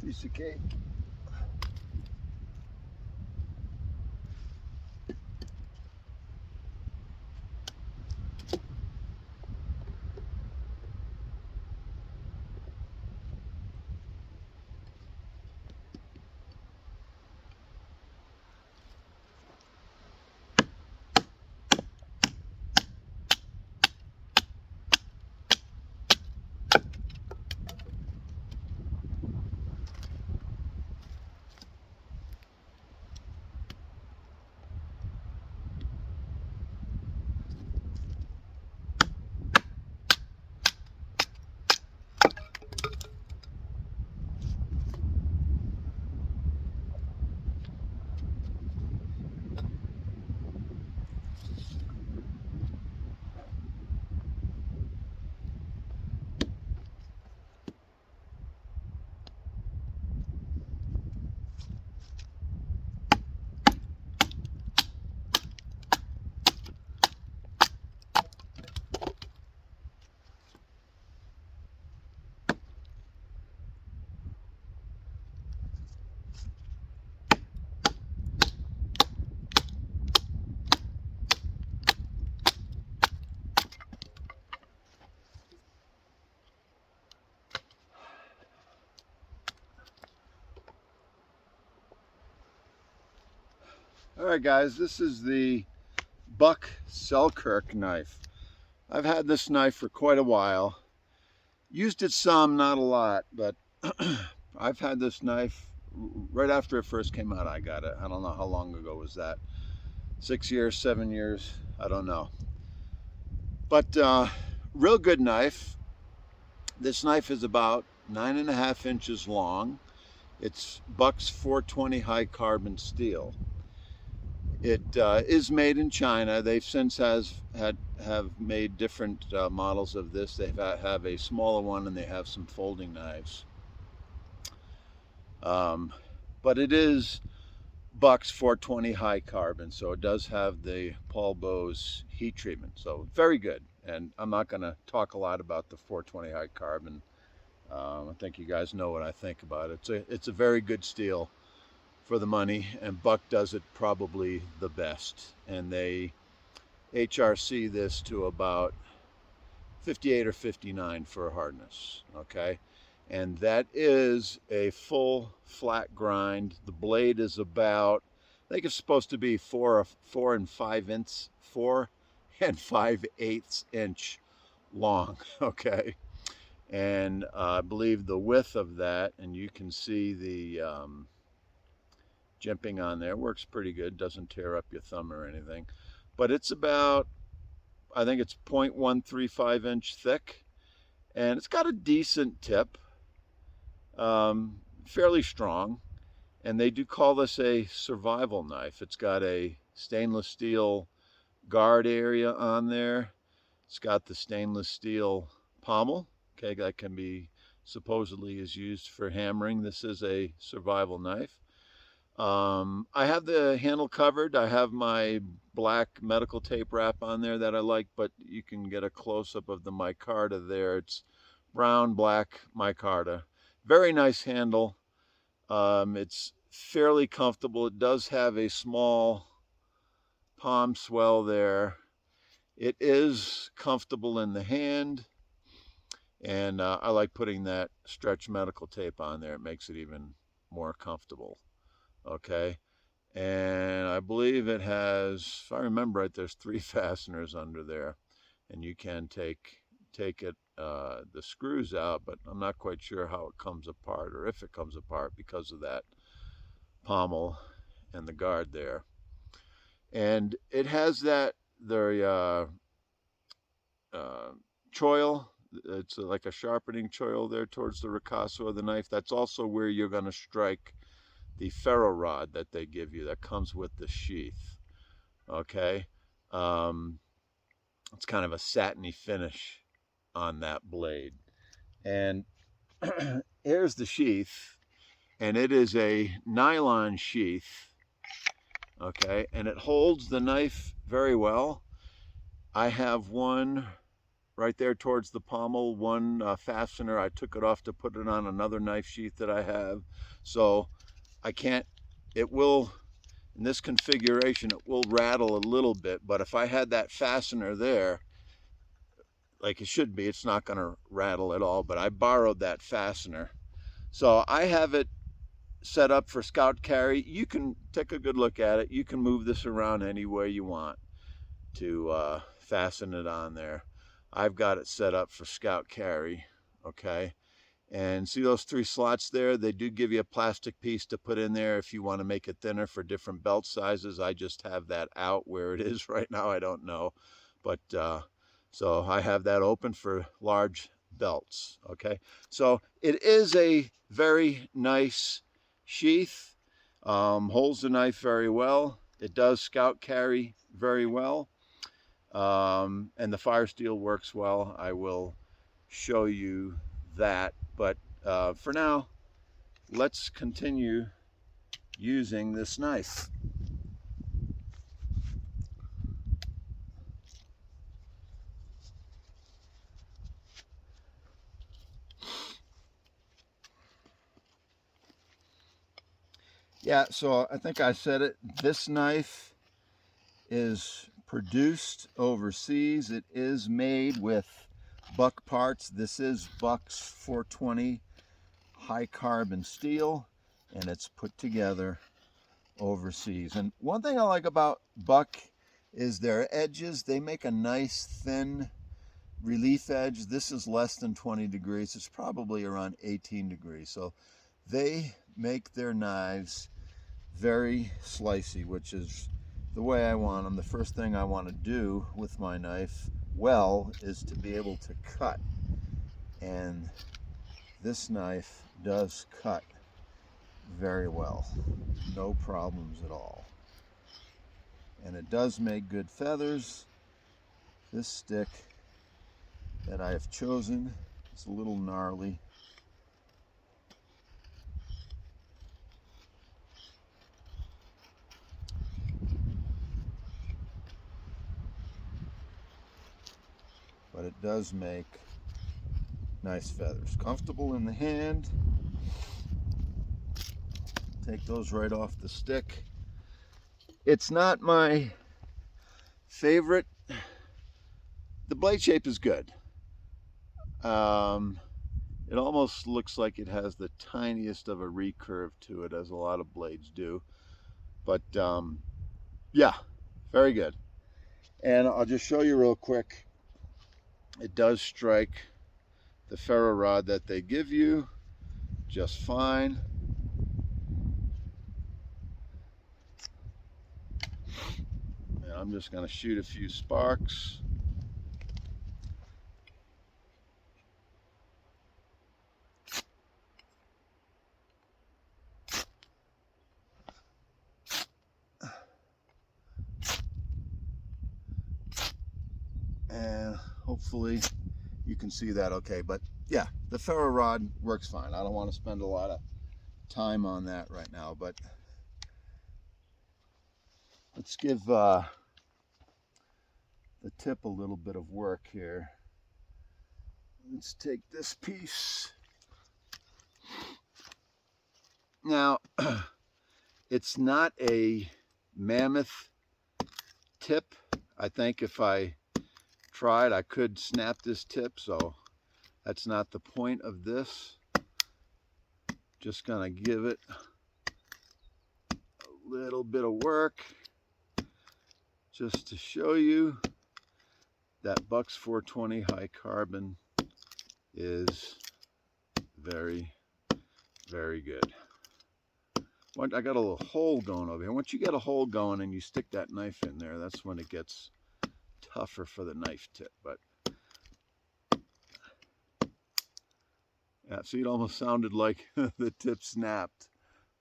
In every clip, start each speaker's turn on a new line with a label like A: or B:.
A: Piece of cake. Alright guys, this is the buck Selkirk knife. I've had this knife for quite a while. Used it some, not a lot, but I've had this knife right after it first came out. I got it. I don't know how long ago was that. 6 years, 7 years, I don't know. But real good knife. This knife is about 9.5 inches long. It's Buck's 420 high carbon steel. It is made in China. They've since have made different models of this. They have a smaller one and they have some folding knives. But it is Buck's 420 high carbon, so it does have the Paul Bose heat treatment. So very good. And I'm not going to talk a lot about the 420 high carbon. I think you guys know what I think about it. It's a very good steel for the money, and Buck does it probably the best, and they HRC this to about 58 or 59 for hardness. Okay, and that is a full flat grind. The blade is about, I think it's supposed to be 4 and 5/8 inch long. Okay, and I believe the width of that, and you can see the jimping on there, works pretty good, doesn't tear up your thumb or anything, but it's about, I think it's 0.135 inch thick, and it's got a decent tip, fairly strong, and they do call this a survival knife. It's got a stainless steel guard area on there. It's got the stainless steel pommel, okay, that can be supposedly is used for hammering. This is a survival knife. I have the handle covered. I have my black medical tape wrap on there that I like, but you can get a close-up of the micarta there. It's brown, black micarta. Very nice handle. It's fairly comfortable. It does have a small palm swell there. It is comfortable in the hand, and I like putting that stretch medical tape on there. It makes it even more comfortable. Okay, and I believe it has, if I remember right, there's 3 fasteners under there, and you can take it the screws out, but I'm not quite sure how it comes apart, or if it comes apart, because of that pommel and the guard there. And it has that choil. It's like a sharpening choil there towards the ricasso of the knife. That's also where you're going to strike the ferro rod that they give you that comes with the sheath. Okay, it's kind of a satiny finish on that blade. And here's the sheath, and it is a nylon sheath. Okay, and it holds the knife very well. I have one right there towards the pommel, one fastener. I took it off to put it on another knife sheath that I have. So I can't, it will, in this configuration, it will rattle a little bit, but if I had that fastener there, like it should be, it's not going to rattle at all, but I borrowed that fastener. So I have it set up for scout carry. You can take a good look at it. You can move this around any way you want to fasten it on there. I've got it set up for scout carry, okay? And see those 3 slots there? They do give you a plastic piece to put in there if you want to make it thinner for different belt sizes. I just have that out where it is right now. I don't know. But so I have that open for large belts, okay? So it is a very nice sheath. Holds the knife very well. It does scout carry very well. And the fire steel works well. I will show you that, but for now, let's continue using this knife. Yeah, so I think I said it. This knife is produced overseas. It is made with buck parts. This is Buck's 420 high carbon steel, and it's put together overseas. And one thing I like about Buck is their edges. They make a nice thin relief edge. This is less than 20 degrees. It's probably around 18 degrees. So they make their knives very slicey, which is the way I want them. The first thing I want to do with my knife is to be able to cut, and this knife does cut very well, no problems at all, and it does make good feathers. This stick that I have chosen is a little gnarly, but it does make nice feathers. Comfortable in the hand. Take those right off the stick. It's not my favorite. The blade shape is good. It almost looks like it has the tiniest of a recurve to it, as a lot of blades do. But yeah, very good. And I'll just show you real quick. It does strike the ferro rod that they give you just fine. And I'm just going to shoot a few sparks. And hopefully you can see that okay. But yeah, the ferro rod works fine. I don't want to spend a lot of time on that right now, but let's give the tip a little bit of work here. Let's take this piece. Now, it's not a mammoth tip. I think if I tried, I could snap this tip, so that's not the point of this. Just gonna give it a little bit of work just to show you that Buck's 420 high carbon is very, very good. I got a little hole going over here. Once you get a hole going and you stick that knife in there, that's when it gets tougher for the knife tip. But yeah, see, it almost sounded like the tip snapped,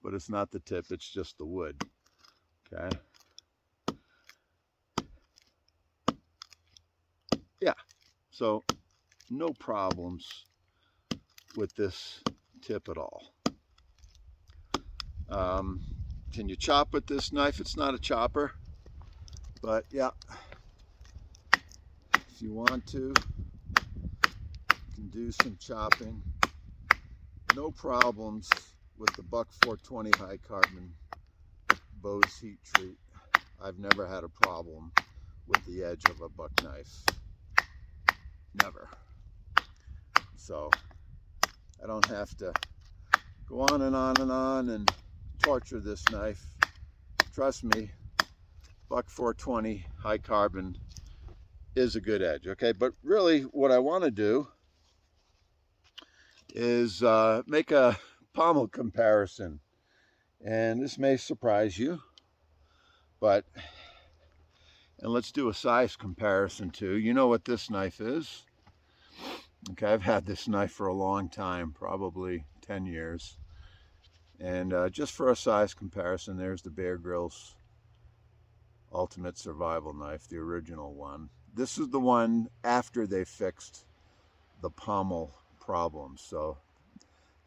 A: but it's not the tip, it's just the wood. Okay. Yeah, so no problems with this tip at all. Can you chop with this knife? It's not a chopper, but yeah, if you want to, can do some chopping. No problems with the Buck 420 high carbon Bose heat treat. I've never had a problem with the edge of a buck knife. Never. So I don't have to go on and on and on and torture this knife. Trust me, Buck 420 high carbon is a good edge. Okay, but really what I want to do is make a pommel comparison. And this may surprise you, and let's do a size comparison too. You know what this knife is. Okay, I've had this knife for a long time, probably 10 years. And just for a size comparison, there's the Grylls Ultimate Survival Knife, the original one. This is the one after they fixed the pommel problem. So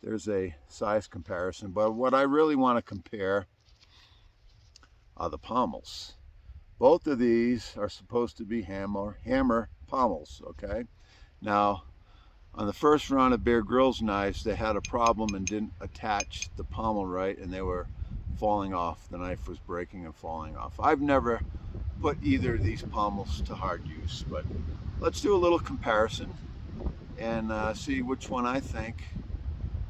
A: there's a size comparison. But what I really want to compare are the pommels. Both of these are supposed to be hammer pommels, okay? Now, on the first run of Grylls knives, they had a problem and didn't attach the pommel right, and they were falling off. The knife was breaking and falling off. I've never put either of these pommels to hard use, but let's do a little comparison and see which one I think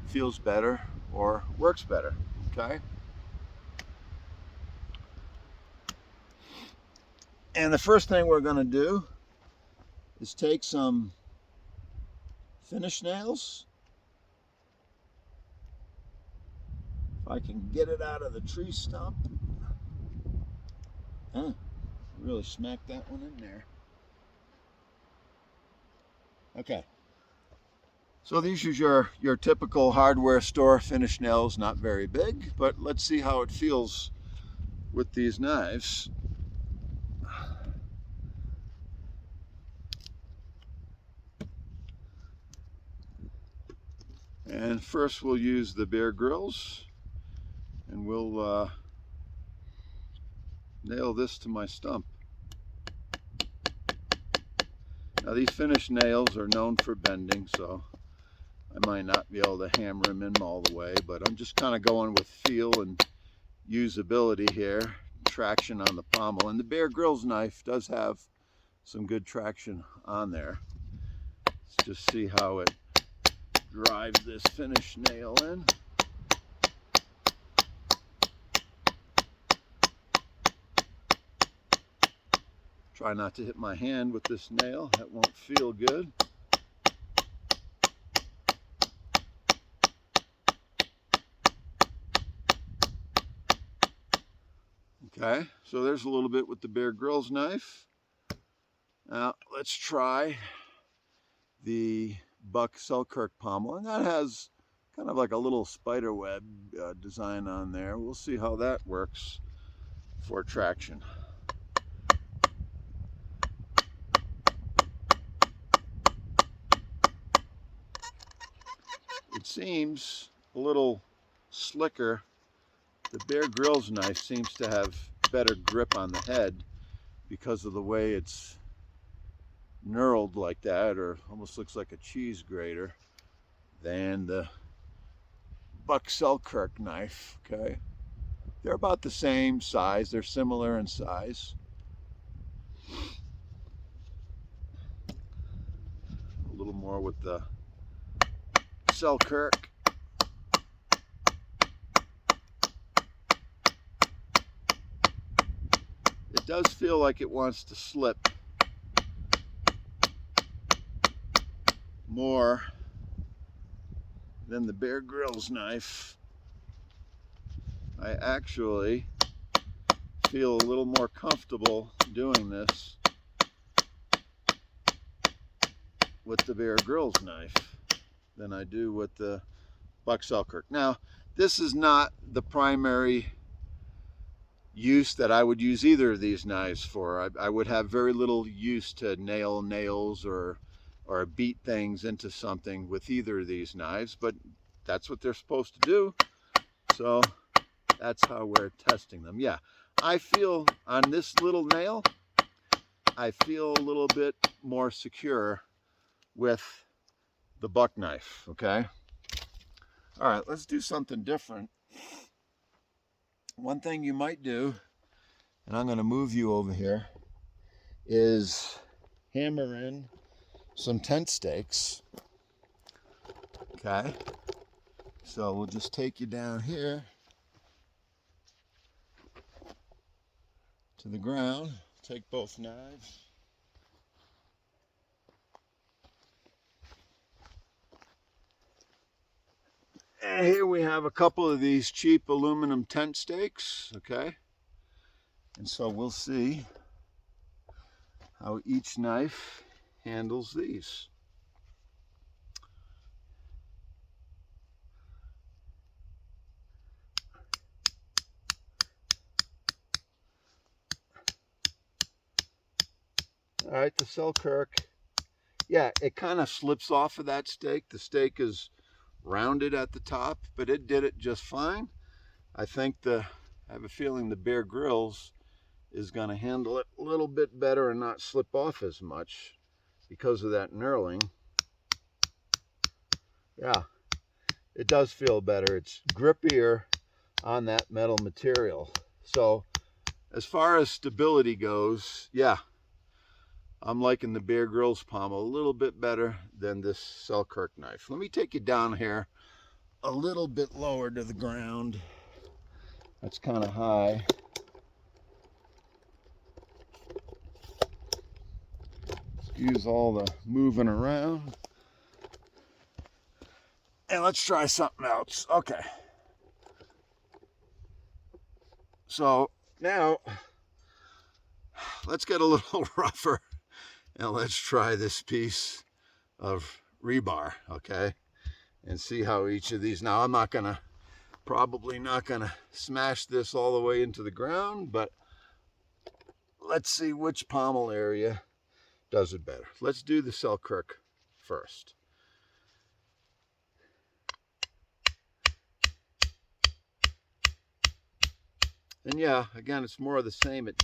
A: feels better or works better, okay? And the first thing we're going to do is take some finish nails. If I can get it out of the tree stump. Really smacked that one in there. Okay. So these are your typical hardware store finish nails, not very big, but let's see how it feels with these knives. And first we'll use the Grylls, and we'll nail this to my stump. Now these finish nails are known for bending, so I might not be able to hammer them in all the way, but I'm just kind of going with feel and usability here, traction on the pommel. And the Grylls knife does have some good traction on there. Let's just see how it drives this finish nail in. Try not to hit my hand with this nail, that won't feel good. Okay, so there's a little bit with the Grylls knife. Now let's try the Buck Selkirk pommel, and that has kind of like a little spider web design on there. We'll see how that works for traction. It seems a little slicker. The Grylls knife seems to have better grip on the head because of the way it's knurled like that, or almost looks like a cheese grater, than the Buck Selkirk knife. Okay, they're about the same size, they're similar in size. A little more with the Selkirk. It does feel like it wants to slip more than the Grylls knife. I actually feel a little more comfortable doing this with the Grylls knife than I do with the Buck Selkirk. Now, this is not the primary use that I would use either of these knives for. I would have very little use to nail nails or beat things into something with either of these knives, but that's what they're supposed to do. So that's how we're testing them. Yeah, I feel on this little nail, I feel a little bit more secure with the buck knife, okay? All right, let's do something different. One thing you might do, and I'm gonna move you over here, is hammer in some tent stakes, okay? So we'll just take you down here to the ground, take both knives. And here we have a couple of these cheap aluminum tent stakes, okay? And so we'll see how each knife handles these. All right, the Selkirk, yeah, it kind of slips off of that stake. The stake is rounded at the top, but it did it just fine. I have a feeling the Bear Grylls is going to handle it a little bit better and not slip off as much because of that knurling. Yeah, it does feel better. It's grippier on that metal material. So as far as stability goes, yeah, I'm liking the Bear Grylls pommel a little bit better than this Selkirk knife. Let me take you down here a little bit lower to the ground. That's kind of high. Excuse all the moving around. And let's try something else. Okay. So now let's get a little rougher and let's try this piece of rebar, okay? And see how each of these, now I'm probably not gonna smash this all the way into the ground, but let's see which pommel area does it better. Let's do the Selkirk first. And yeah, again, it's more of the same. It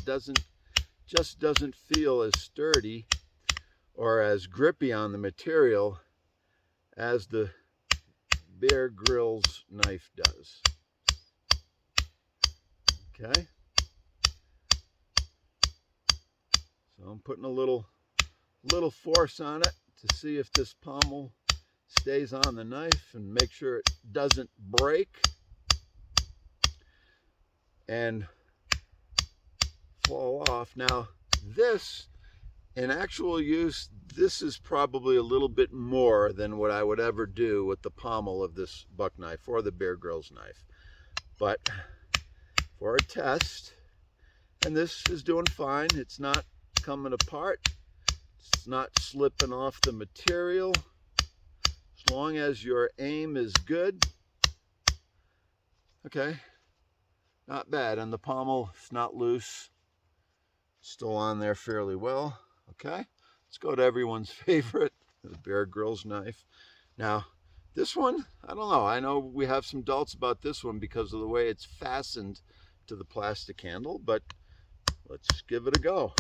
A: just doesn't feel as sturdy or as grippy on the material as the Bear Grylls knife does. Okay. So I'm putting a little force on it to see if this pommel stays on the knife and make sure it doesn't break and fall off. Now this, in actual use, this is probably a little bit more than what I would ever do with the pommel of this buck knife or the Bear Grylls knife. But for a test, and this is doing fine. It's not coming apart. It's not slipping off the material. As long as your aim is good. Okay, not bad. And the pommel is not loose. Still on there fairly well. Okay, let's go to everyone's favorite, the Bear Grylls knife. Now, this one, I don't know. I know we have some doubts about this one because of the way it's fastened to the plastic handle, but let's give it a go.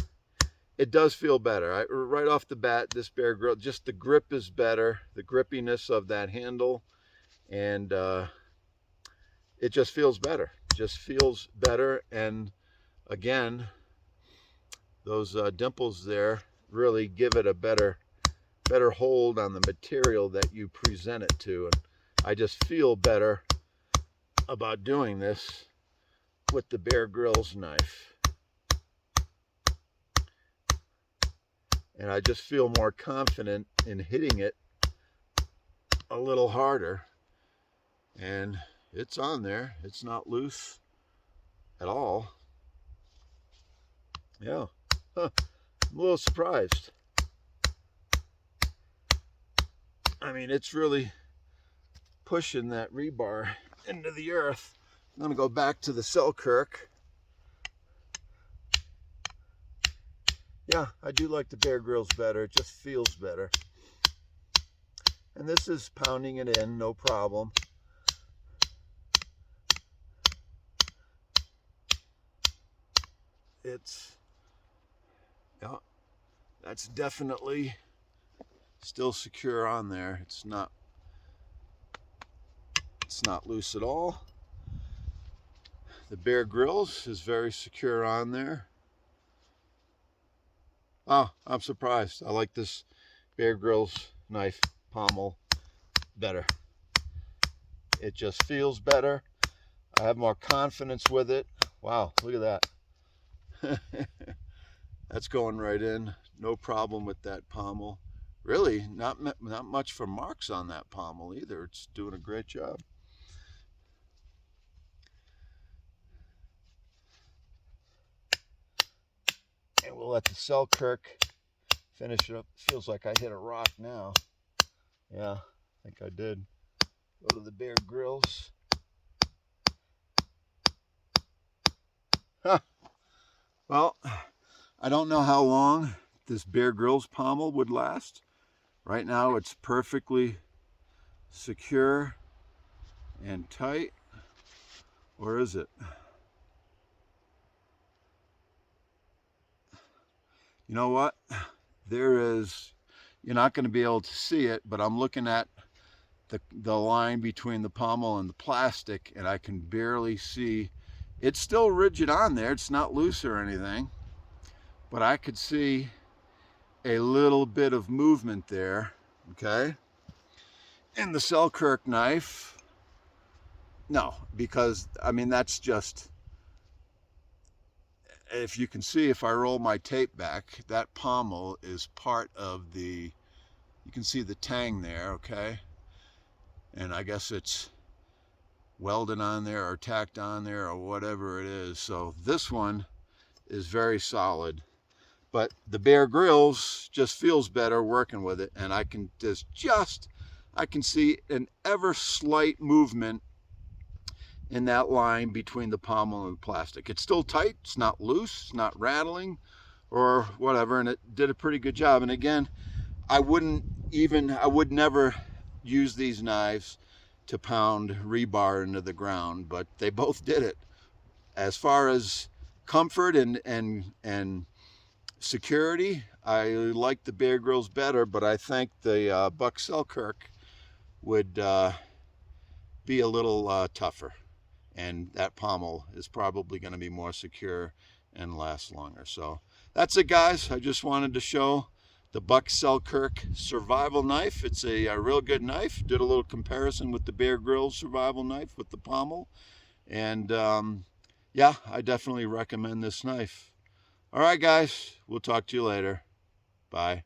A: It does feel better. Right off the bat, this Bear Grylls, just the grip is better, the grippiness of that handle, and it just feels better. Just feels better, and again, those dimples there really give it a better hold on the material that you present it to, and I just feel better about doing this with the Bear Grylls knife. And I just feel more confident in hitting it a little harder. And it's on there. It's not loose at all. Yeah. Huh. I'm a little surprised. I mean, it's really pushing that rebar into the earth. I'm going to go back to the Selkirk. Yeah, I do like the Bear Grylls better. It just feels better. And this is pounding it in, no problem. Yeah, that's definitely Still secure on there. It's not loose at all. The Bear Grylls is very secure on there. Oh, I'm surprised. I like this Bear Grylls knife pommel better. It just feels better. I have more confidence with it. Wow, look at that. That's going right in. No problem with that pommel. Really, not much for marks on that pommel either. It's doing a great job. And we'll let the Selkirk finish it up. Feels like I hit a rock now. Yeah, I think I did. Go to the Bear Grylls. Huh. Well, I don't know how long this Bear Grylls pommel would last. Right now it's perfectly secure and tight. Or is it? You know what? You're not going to be able to see it, but I'm looking at the line between the pommel and the plastic, and I can barely see. It's still rigid on there. It's not loose or anything, but I could see a little bit of movement there, okay? In the Selkirk knife, no, because, I mean, that's just, if you can see, if I roll my tape back, that pommel is part of the, you can see the tang there, okay? And I guess it's welded on there or tacked on there or whatever it is. So this one is very solid. But the Bear Grylls just feels better working with it, and I can I can see an ever slight movement in that line between the pommel and the plastic. It's still tight, it's not loose, it's not rattling or whatever, and it did a pretty good job. And again, I would never use these knives to pound rebar into the ground, but they both did it. As far as comfort and security, I like the Bear Grylls better, but I think the Buck Selkirk would be a little tougher, and that pommel is probably going to be more secure and last longer. So that's it, guys. I just wanted to show the Buck Selkirk survival knife. It's a real good knife. Did a little comparison with the Bear Grylls survival knife with the pommel, and yeah, I definitely recommend this knife. All right, guys, we'll talk to you later. Bye.